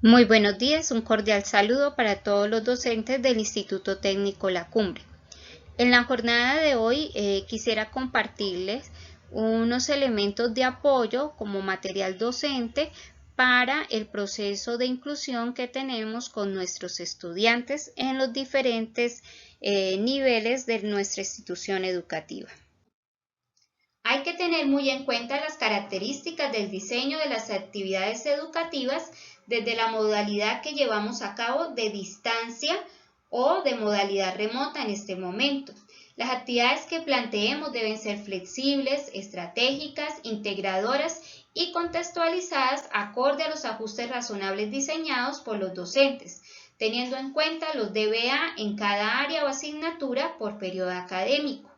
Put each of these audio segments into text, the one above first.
Muy buenos días, un cordial saludo para todos los docentes del Instituto Técnico La Cumbre. En la jornada de hoy quisiera compartirles unos elementos de apoyo como material docente para el proceso de inclusión que tenemos con nuestros estudiantes en los diferentes niveles de nuestra institución educativa. Hay que tener muy en cuenta las características del diseño de las actividades educativas desde la modalidad que llevamos a cabo de distancia o de modalidad remota en este momento. Las actividades que planteemos deben ser flexibles, estratégicas, integradoras y contextualizadas acorde a los ajustes razonables diseñados por los docentes, teniendo en cuenta los DBA en cada área o asignatura por periodo académico.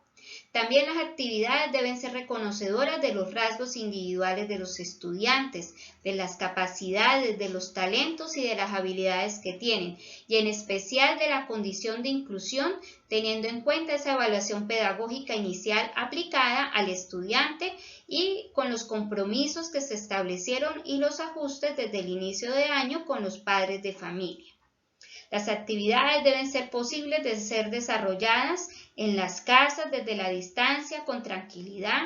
También las actividades deben ser reconocedoras de los rasgos individuales de los estudiantes, de las capacidades, de los talentos y de las habilidades que tienen, y en especial de la condición de inclusión, teniendo en cuenta esa evaluación pedagógica inicial aplicada al estudiante y con los compromisos que se establecieron y los ajustes desde el inicio de año con los padres de familia. Las actividades deben ser posibles de ser desarrolladas en las casas desde la distancia con tranquilidad,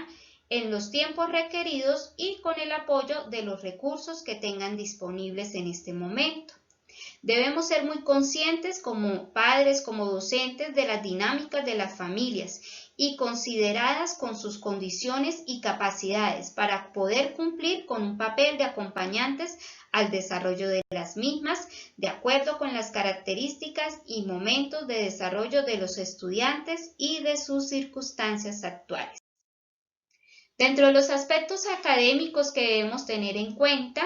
en los tiempos requeridos y con el apoyo de los recursos que tengan disponibles en este momento. Debemos ser muy conscientes como padres, como docentes de las dinámicas de las familias y consideradas con sus condiciones y capacidades para poder cumplir con un papel de acompañantes al desarrollo de las mismas, de acuerdo con las características y momentos de desarrollo de los estudiantes y de sus circunstancias actuales. Dentro de los aspectos académicos que debemos tener en cuenta,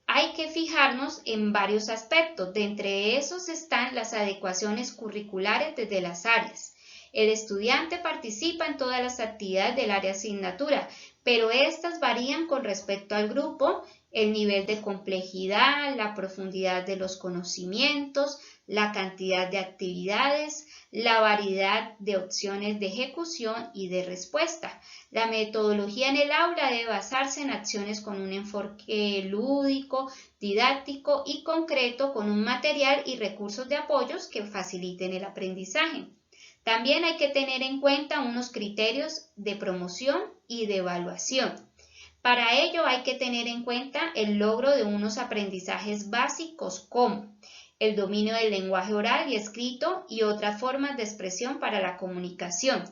hay que fijarnos en varios aspectos. De entre esos están las adecuaciones curriculares desde las áreas. El estudiante participa en todas las actividades del área asignatura, pero estas varían con respecto al grupo, el nivel de complejidad, la profundidad de los conocimientos, la cantidad de actividades, la variedad de opciones de ejecución y de respuesta. La metodología en el aula debe basarse en acciones con un enfoque lúdico, didáctico y concreto con un material y recursos de apoyos que faciliten el aprendizaje. También hay que tener en cuenta unos criterios de promoción y de evaluación. Para ello hay que tener en cuenta el logro de unos aprendizajes básicos como el dominio del lenguaje oral y escrito y otras formas de expresión para la comunicación,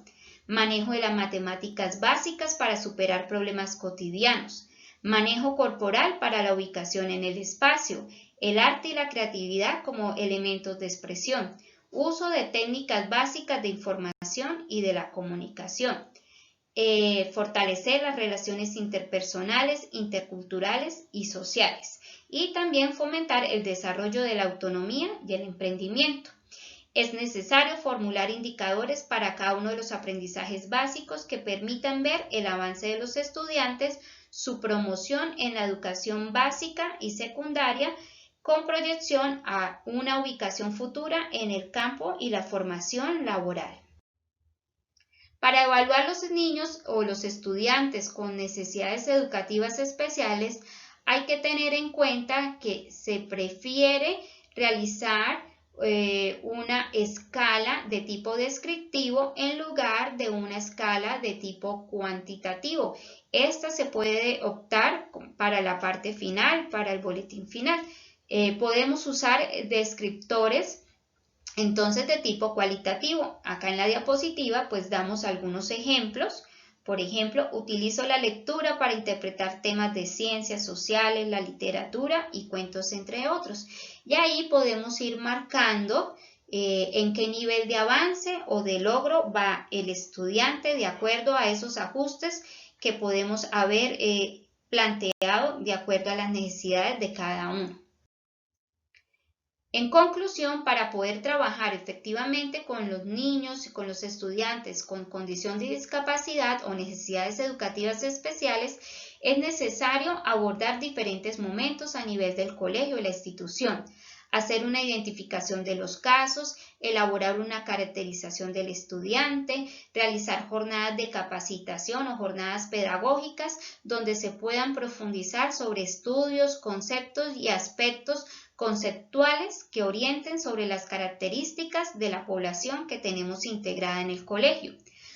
manejo de las matemáticas básicas para superar problemas cotidianos, manejo corporal para la ubicación en el espacio, el arte y la creatividad como elementos de expresión, uso de técnicas básicas de información y de la comunicación, fortalecer las relaciones interpersonales, interculturales y sociales, y también fomentar el desarrollo de la autonomía y el emprendimiento. Es necesario formular indicadores para cada uno de los aprendizajes básicos que permitan ver el avance de los estudiantes, su promoción en la educación básica y secundaria, con proyección a una ubicación futura en el campo y la formación laboral. Para evaluar los niños o los estudiantes con necesidades educativas especiales, hay que tener en cuenta que se prefiere realizar una escala de tipo descriptivo en lugar de una escala de tipo cuantitativo. Esta se puede optar para la parte final, para el boletín final. Podemos usar descriptores entonces de tipo cualitativo. Acá en la diapositiva pues damos algunos ejemplos. Por ejemplo, utilizo la lectura para interpretar temas de ciencias sociales, la literatura y cuentos, entre otros. Y ahí podemos ir marcando en qué nivel de avance o de logro va el estudiante de acuerdo a esos ajustes que podemos haber planteado de acuerdo a las necesidades de cada uno. En conclusión, para poder trabajar efectivamente con los niños y con los estudiantes con condición de discapacidad o necesidades educativas especiales, es necesario abordar diferentes momentos a nivel del colegio y la institución. hacer una identificación de los casos, elaborar una caracterización del estudiante, realizar jornadas de capacitación o jornadas pedagógicas donde se puedan profundizar sobre estudios, conceptos y aspectos conceptuales que orienten sobre las características de la población que tenemos integrada en el colegio.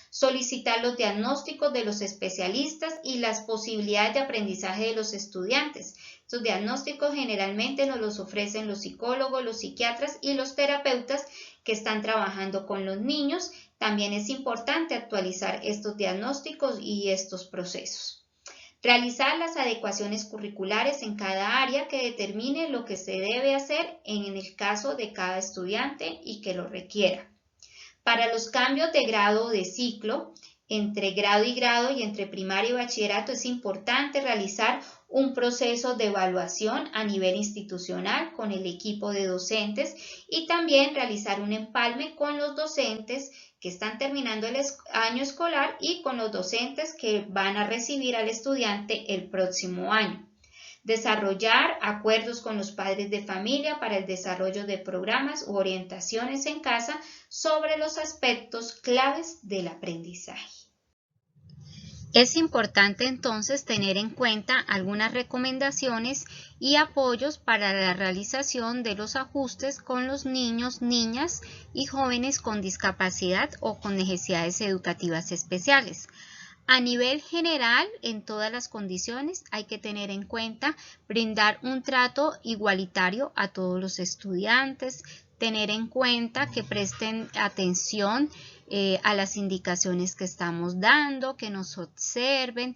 Solicitar los diagnósticos de los especialistas y las posibilidades de aprendizaje de los estudiantes. Estos diagnósticos generalmente nos los ofrecen los psicólogos, los psiquiatras y los terapeutas que están trabajando con los niños. También es importante actualizar estos diagnósticos y estos procesos. Realizar las adecuaciones curriculares en cada área que determine lo que se debe hacer en el caso de cada estudiante y que lo requiera. Para los cambios de grado o de ciclo, entre grado y entre primaria y bachillerato, es importante realizar un proceso de evaluación a nivel institucional con el equipo de docentes y también realizar un empalme con los docentes que están terminando el año escolar y con los docentes que van a recibir al estudiante el próximo año. Desarrollar acuerdos con los padres de familia para el desarrollo de programas u orientaciones en casa sobre los aspectos claves del aprendizaje. Es importante entonces tener en cuenta algunas recomendaciones y apoyos para la realización de los ajustes con los niños, niñas y jóvenes con discapacidad o con necesidades educativas especiales. A nivel general, en todas las condiciones hay que tener en cuenta brindar un trato igualitario a todos los estudiantes, tener en cuenta que presten atención a las indicaciones que estamos dando, que nos observen,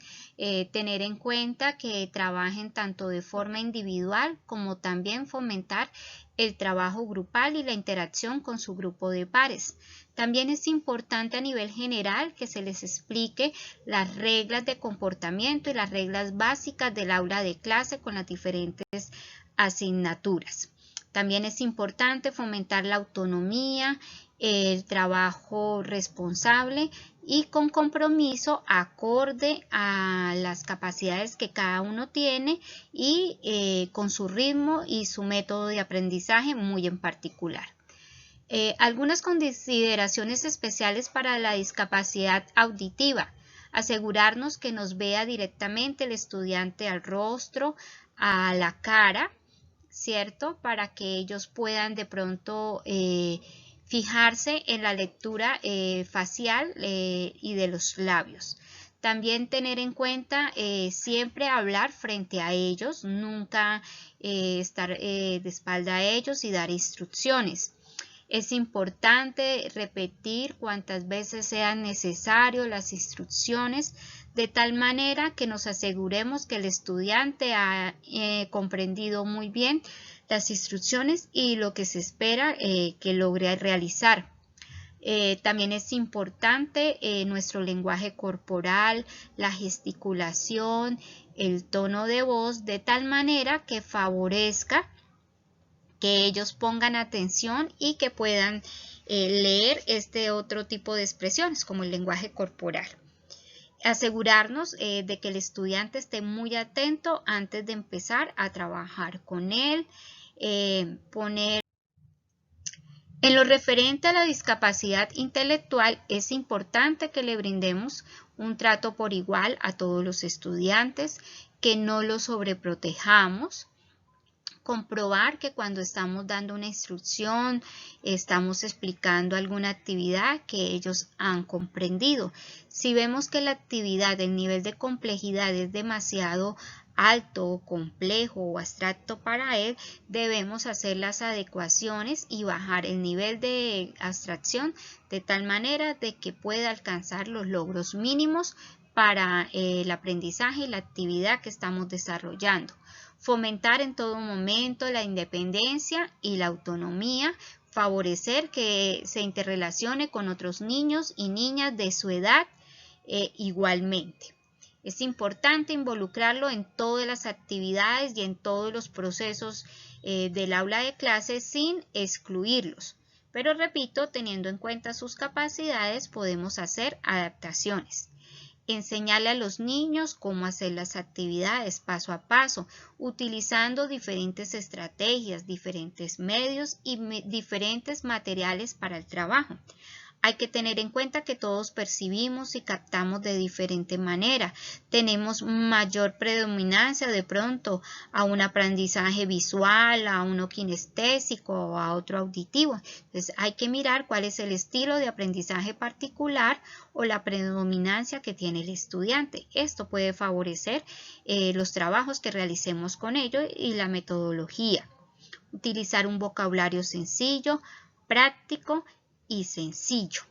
tener en cuenta que trabajen tanto de forma individual como también fomentar el trabajo grupal y la interacción con su grupo de pares. También es importante a nivel general que se les explique las reglas de comportamiento y las reglas básicas del aula de clase con las diferentes asignaturas. También es importante fomentar la autonomía, el trabajo responsable y con compromiso acorde a las capacidades que cada uno tiene y con su ritmo y su método de aprendizaje muy en particular. Algunas consideraciones especiales para la discapacidad auditiva. Asegurarnos que nos vea directamente el estudiante al rostro, a la cara, ¿cierto? Para que ellos puedan de pronto fijarse en la lectura facial y de los labios. También tener en cuenta siempre hablar frente a ellos, nunca estar de espalda a ellos y dar instrucciones. Es importante repetir cuantas veces sean necesarias las instrucciones de tal manera que nos aseguremos que el estudiante ha comprendido muy bien las instrucciones y lo que se espera que logre realizar. También es importante nuestro lenguaje corporal, la gesticulación, el tono de voz, de tal manera que favorezca que ellos pongan atención y que puedan leer este otro tipo de expresiones como el lenguaje corporal. Asegurarnos de que el estudiante esté muy atento antes de empezar a trabajar con él, poner en lo referente a la discapacidad intelectual, es importante que le brindemos un trato por igual a todos los estudiantes, que no los sobreprotejamos. Comprobar que cuando estamos dando una instrucción, estamos explicando alguna actividad que ellos han comprendido. Si vemos que la actividad, el nivel de complejidad es demasiado alto, complejo o abstracto para él, debemos hacer las adecuaciones y bajar el nivel de abstracción de tal manera de que pueda alcanzar los logros mínimos para el aprendizaje y la actividad que estamos desarrollando. Fomentar en todo momento la independencia y la autonomía, favorecer que se interrelacione con otros niños y niñas de su edad igualmente. Es importante involucrarlo en todas las actividades y en todos los procesos del aula de clase sin excluirlos. Pero repito, teniendo en cuenta sus capacidades, podemos hacer adaptaciones. Enseñarle a los niños cómo hacer las actividades paso a paso, utilizando diferentes estrategias, diferentes medios y diferentes materiales para el trabajo. Hay que tener en cuenta que todos percibimos y captamos de diferente manera. Tenemos mayor predominancia de pronto a un aprendizaje visual, a uno kinestésico o a otro auditivo. Entonces hay que mirar cuál es el estilo de aprendizaje particular o la predominancia que tiene el estudiante. Esto puede favorecer los trabajos que realicemos con ellos y la metodología. Utilizar un vocabulario sencillo, práctico y sencillo.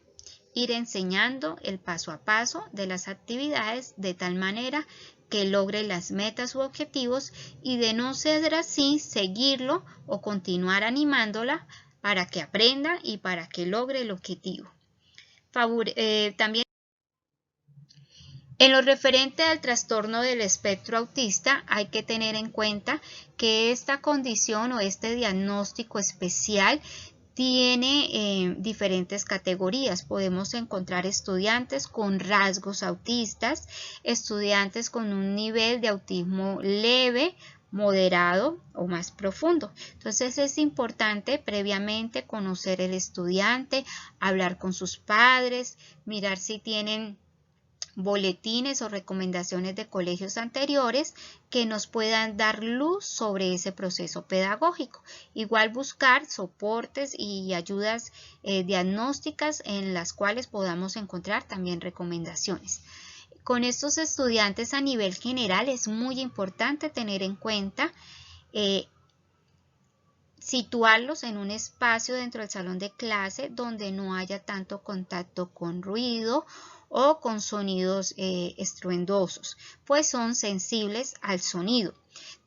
Ir enseñando el paso a paso de las actividades de tal manera que logre las metas u objetivos y de no ser así, seguirlo o continuar animándola para que aprenda y para que logre el objetivo. También en lo referente al trastorno del espectro autista, hay que tener en cuenta que esta condición o este diagnóstico especial tiene diferentes categorías. Podemos encontrar estudiantes con rasgos autistas, estudiantes con un nivel de autismo leve, moderado o más profundo. Entonces es importante previamente conocer el estudiante, hablar con sus padres, mirar si tienen boletines o recomendaciones de colegios anteriores que nos puedan dar luz sobre ese proceso pedagógico. Igual buscar soportes y ayudas diagnósticas en las cuales podamos encontrar también recomendaciones. Con estos estudiantes a nivel general es muy importante tener en cuenta situarlos en un espacio dentro del salón de clase donde no haya tanto contacto con ruido o con sonidos estruendosos, pues son sensibles al sonido.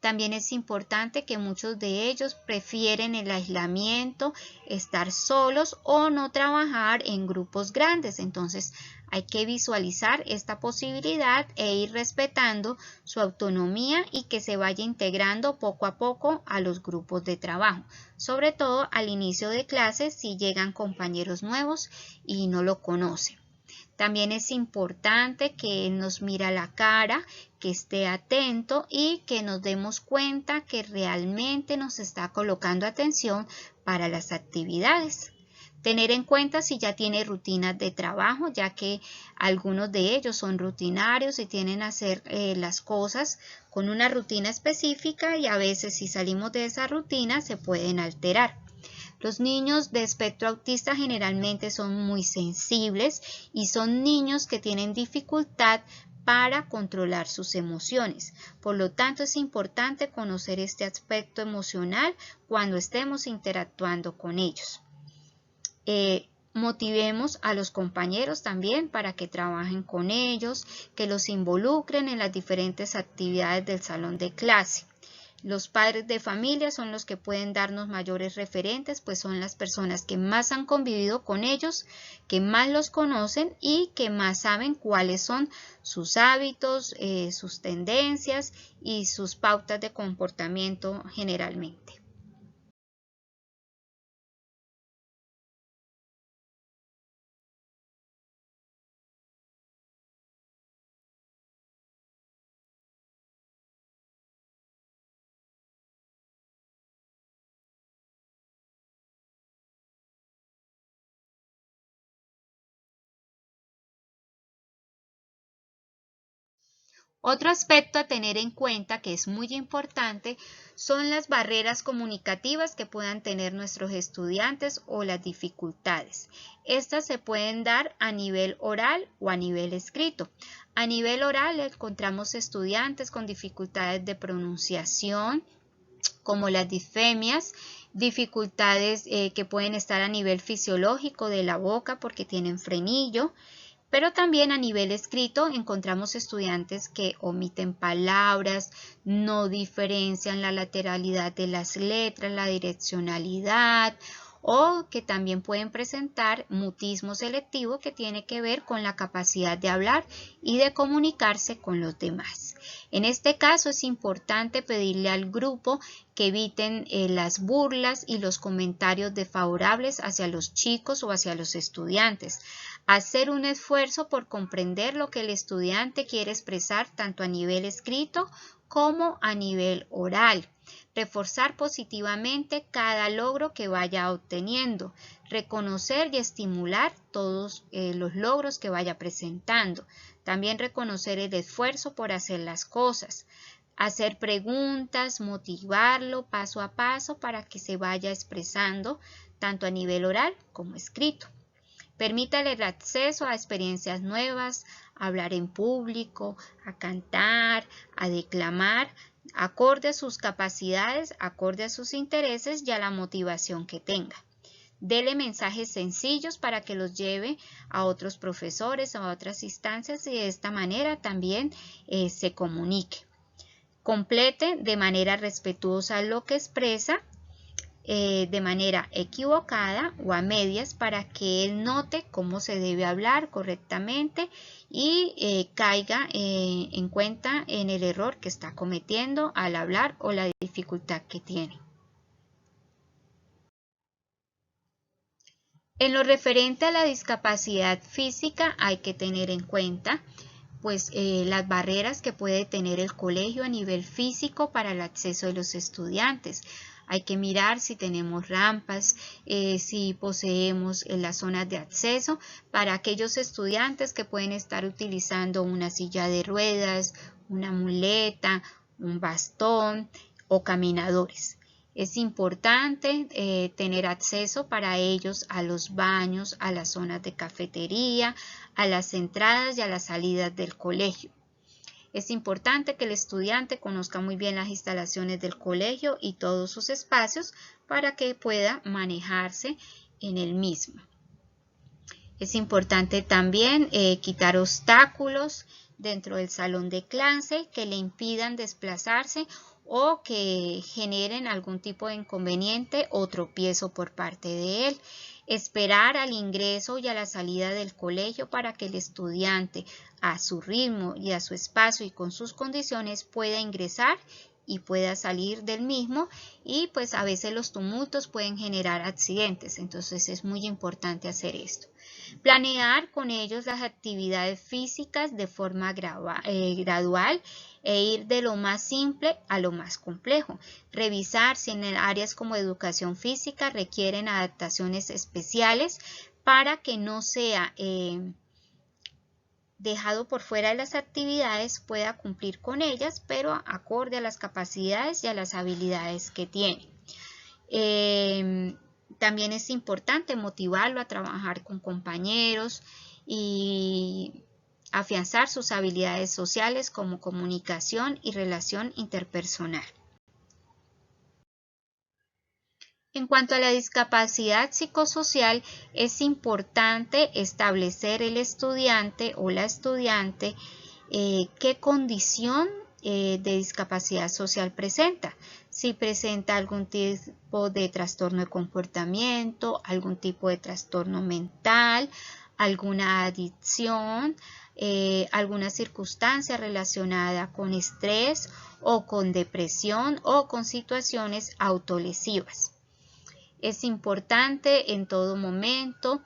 También es importante que muchos de ellos prefieren el aislamiento, estar solos o no trabajar en grupos grandes. Entonces hay que visualizar esta posibilidad e ir respetando su autonomía y que se vaya integrando poco a poco a los grupos de trabajo. Sobre todo al inicio de clases si llegan compañeros nuevos y no lo conocen. También es importante que nos mire a la cara, que esté atento y que nos demos cuenta que realmente nos está colocando atención para las actividades. Tener en cuenta si ya tiene rutinas de trabajo, ya que algunos de ellos son rutinarios y tienen que hacer las cosas con una rutina específica y a veces si salimos de esa rutina se pueden alterar. Los niños de espectro autista generalmente son muy sensibles y son niños que tienen dificultad para controlar sus emociones. Por lo tanto, es importante conocer este aspecto emocional cuando estemos interactuando con ellos. Motivemos a los compañeros también para que trabajen con ellos, que los involucren en las diferentes actividades del salón de clase. Los padres de familia son los que pueden darnos mayores referentes, pues son las personas que más han convivido con ellos, que más los conocen y que más saben cuáles son sus hábitos, sus tendencias y sus pautas de comportamiento generalmente. Otro aspecto a tener en cuenta que es muy importante son las barreras comunicativas que puedan tener nuestros estudiantes o las dificultades. Estas se pueden dar a nivel oral o a nivel escrito. A nivel oral encontramos estudiantes con dificultades de pronunciación, como las disfemias, dificultades que pueden estar a nivel fisiológico de la boca porque tienen frenillo. Pero también a nivel escrito encontramos estudiantes que omiten palabras, no diferencian la lateralidad de las letras, la direccionalidad, o que también pueden presentar mutismo selectivo que tiene que ver con la capacidad de hablar y de comunicarse con los demás. En este caso es importante pedirle al grupo que eviten las burlas y los comentarios desfavorables hacia los chicos o hacia los estudiantes. Hacer un esfuerzo por comprender lo que el estudiante quiere expresar tanto a nivel escrito como a nivel oral. Reforzar positivamente cada logro que vaya obteniendo. Reconocer y estimular todos los logros que vaya presentando. También reconocer el esfuerzo por hacer las cosas. Hacer preguntas, motivarlo paso a paso para que se vaya expresando tanto a nivel oral como escrito. Permítale el acceso a experiencias nuevas, a hablar en público, a cantar, a declamar, acorde a sus capacidades, acorde a sus intereses y a la motivación que tenga. Dele mensajes sencillos para que los lleve a otros profesores o a otras instancias y de esta manera también se comunique. Complete de manera respetuosa lo que expresa de manera equivocada o a medias para que él note cómo se debe hablar correctamente y caiga en cuenta en el error que está cometiendo al hablar o la dificultad que tiene. En lo referente a la discapacidad física hay que tener en cuenta las barreras que puede tener el colegio a nivel físico para el acceso de los estudiantes. Hay que mirar si tenemos rampas, si poseemos las zonas de acceso para aquellos estudiantes que pueden estar utilizando una silla de ruedas, una muleta, un bastón o caminadores. Es importante tener acceso para ellos a los baños, a las zonas de cafetería, a las entradas y a las salidas del colegio. Es importante que el estudiante conozca muy bien las instalaciones del colegio y todos sus espacios para que pueda manejarse en el mismo. Es importante también quitar obstáculos dentro del salón de clase que le impidan desplazarse o que generen algún tipo de inconveniente o tropiezo por parte de él. Esperar al ingreso y a la salida del colegio para que el estudiante a su ritmo y a su espacio y con sus condiciones pueda ingresar y pueda salir del mismo y pues a veces los tumultos pueden generar accidentes, entonces es muy importante hacer esto. Planear con ellos las actividades físicas de forma gradual e ir de lo más simple a lo más complejo. Revisar si en áreas como educación física requieren adaptaciones especiales para que no sea dejado por fuera de las actividades, pueda cumplir con ellas, pero acorde a las capacidades y a las habilidades que tiene. También es importante motivarlo a trabajar con compañeros y afianzar sus habilidades sociales como comunicación y relación interpersonal. En cuanto a la discapacidad psicosocial, es importante establecer el estudiante o la estudiante qué condición de discapacidad social presenta. Si presenta algún tipo de trastorno de comportamiento, algún tipo de trastorno mental, alguna adicción, alguna circunstancia relacionada con estrés o con depresión o con situaciones autolesivas. Es importante en todo momento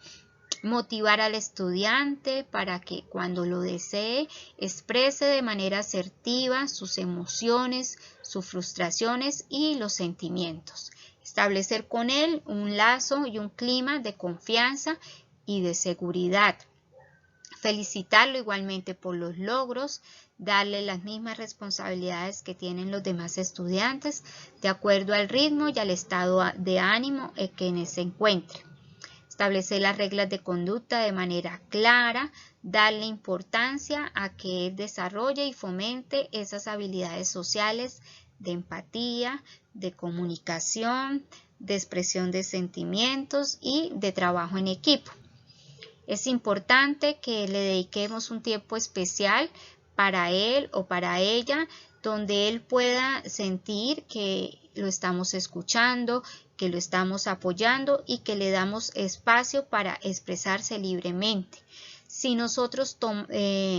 motivar al estudiante para que cuando lo desee exprese de manera asertiva sus emociones, sus frustraciones y los sentimientos. Establecer con él un lazo y un clima de confianza y de seguridad. Felicitarlo igualmente por los logros, darle las mismas responsabilidades que tienen los demás estudiantes de acuerdo al ritmo y al estado de ánimo en que se encuentre. Establecer las reglas de conducta de manera clara, darle importancia a que él desarrolle y fomente esas habilidades sociales de empatía, de comunicación, de expresión de sentimientos y de trabajo en equipo. Es importante que le dediquemos un tiempo especial para él o para ella, donde él pueda sentir que lo estamos escuchando, que lo estamos apoyando y que le damos espacio para expresarse libremente. Si nosotros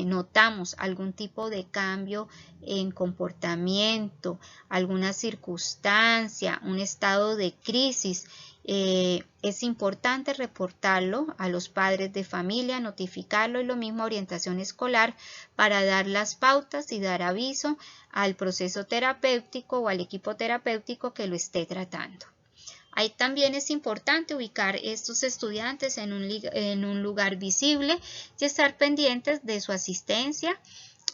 notamos algún tipo de cambio en comportamiento, alguna circunstancia, un estado de crisis es importante reportarlo a los padres de familia, notificarlo, y lo mismo orientación escolar para dar las pautas y dar aviso al proceso terapéutico o al equipo terapéutico que lo esté tratando. Ahí también es importante ubicar estos estudiantes en un lugar visible y estar pendientes de su asistencia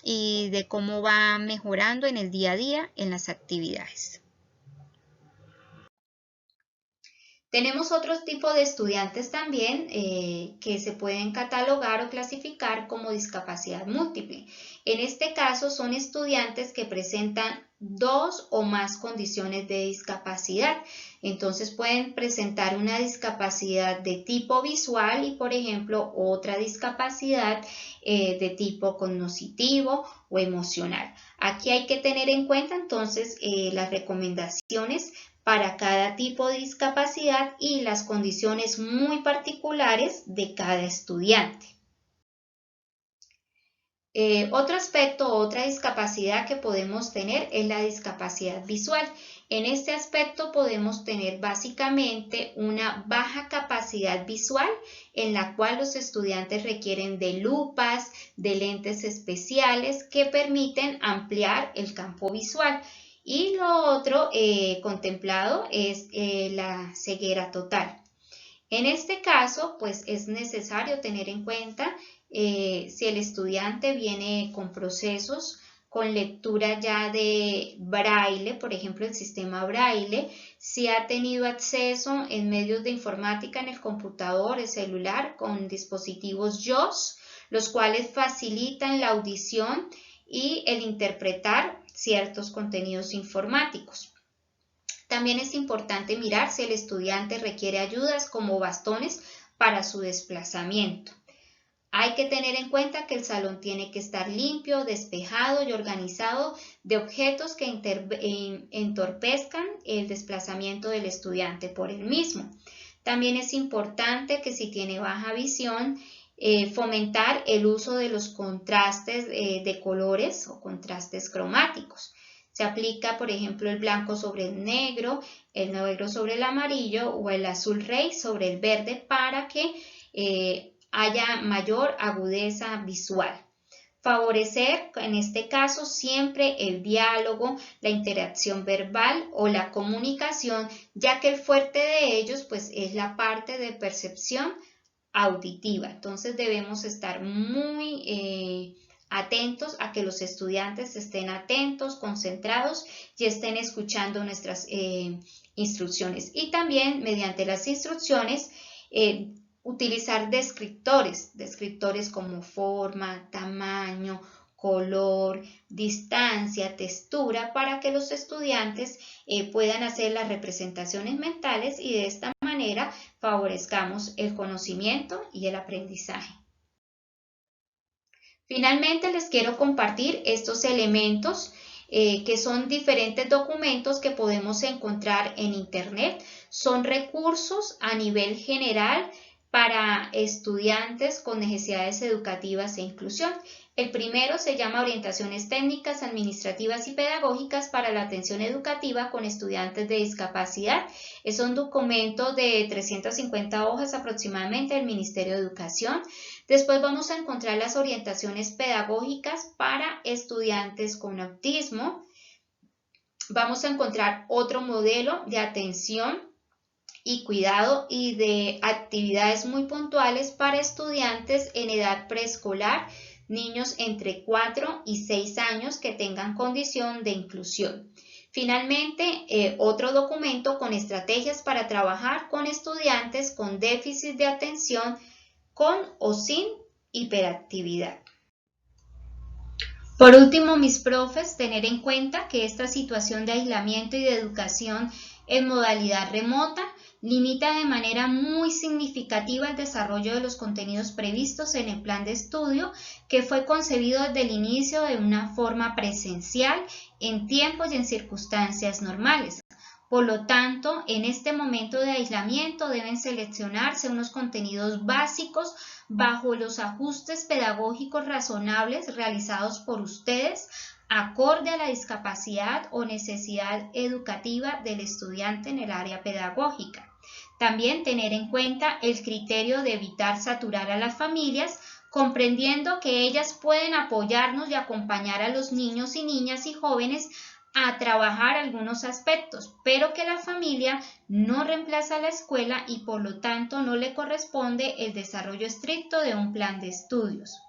y de cómo va mejorando en el día a día en las actividades. Tenemos otro tipo de estudiantes también que se pueden catalogar o clasificar como discapacidad múltiple. En este caso son estudiantes que presentan 2 o más condiciones de discapacidad. Entonces pueden presentar una discapacidad de tipo visual y, por ejemplo, otra discapacidad de tipo cognitivo o emocional. Aquí hay que tener en cuenta entonces las recomendaciones para cada tipo de discapacidad y las condiciones muy particulares de cada estudiante. Otro aspecto, otra discapacidad que podemos tener es la discapacidad visual. En este aspecto podemos tener básicamente una baja capacidad visual en la cual los estudiantes requieren de lupas, de lentes especiales que permiten ampliar el campo visual. Y lo otro contemplado es la ceguera total. En este caso, pues es necesario tener en cuenta si el estudiante viene con procesos, con lectura ya de braille, por ejemplo el sistema braille, si ha tenido acceso en medios de informática en el computador, el celular, con dispositivos JAWS, los cuales facilitan la audición y el interpretar ciertos contenidos informáticos. También es importante mirar si el estudiante requiere ayudas como bastones para su desplazamiento. Hay que tener en cuenta que el salón tiene que estar limpio, despejado y organizado de objetos que entorpezcan el desplazamiento del estudiante por el mismo. También es importante que si tiene baja visión, fomentar el uso de los contrastes de colores o contrastes cromáticos. Se aplica, por ejemplo, el blanco sobre el negro sobre el amarillo o el azul rey sobre el verde para que haya mayor agudeza visual. Favorecer, en este caso, siempre el diálogo, la interacción verbal o la comunicación, ya que el fuerte de ellos pues, es la parte de percepción auditiva. Entonces debemos estar muy atentos a que los estudiantes estén atentos, concentrados y estén escuchando nuestras instrucciones. Y también mediante las instrucciones utilizar descriptores como forma, tamaño, color, distancia, textura, para que los estudiantes puedan hacer las representaciones mentales y de esta manera favorezcamos el conocimiento y el aprendizaje. Finalmente les quiero compartir estos elementos que son diferentes documentos que podemos encontrar en internet. Son recursos a nivel general para estudiantes con necesidades educativas e inclusión. El primero se llama Orientaciones técnicas, administrativas y pedagógicas para la atención educativa con estudiantes de discapacidad. Es un documento de 350 hojas aproximadamente del Ministerio de Educación. Después vamos a encontrar las orientaciones pedagógicas para estudiantes con autismo. Vamos a encontrar otro modelo de atención y cuidado y de actividades muy puntuales para estudiantes en edad preescolar, niños entre 4 y 6 años que tengan condición de inclusión. Finalmente, otro documento con estrategias para trabajar con estudiantes con déficit de atención con o sin hiperactividad. Por último, mis profes, tener en cuenta que esta situación de aislamiento y de educación en modalidad remota limita de manera muy significativa el desarrollo de los contenidos previstos en el plan de estudio que fue concebido desde el inicio de una forma presencial en tiempos y en circunstancias normales. Por lo tanto, en este momento de aislamiento deben seleccionarse unos contenidos básicos bajo los ajustes pedagógicos razonables realizados por ustedes acorde a la discapacidad o necesidad educativa del estudiante en el área pedagógica. También tener en cuenta el criterio de evitar saturar a las familias, comprendiendo que ellas pueden apoyarnos y acompañar a los niños y niñas y jóvenes a trabajar algunos aspectos, pero que la familia no reemplaza a la escuela y por lo tanto no le corresponde el desarrollo estricto de un plan de estudios.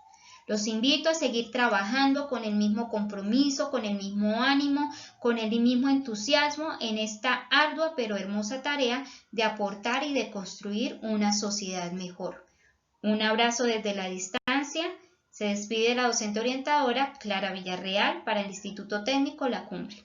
Los invito a seguir trabajando con el mismo compromiso, con el mismo ánimo, con el mismo entusiasmo en esta ardua pero hermosa tarea de aportar y de construir una sociedad mejor. Un abrazo desde la distancia. Se despide la docente orientadora Clara Villarreal para el Instituto Técnico La Cumbre.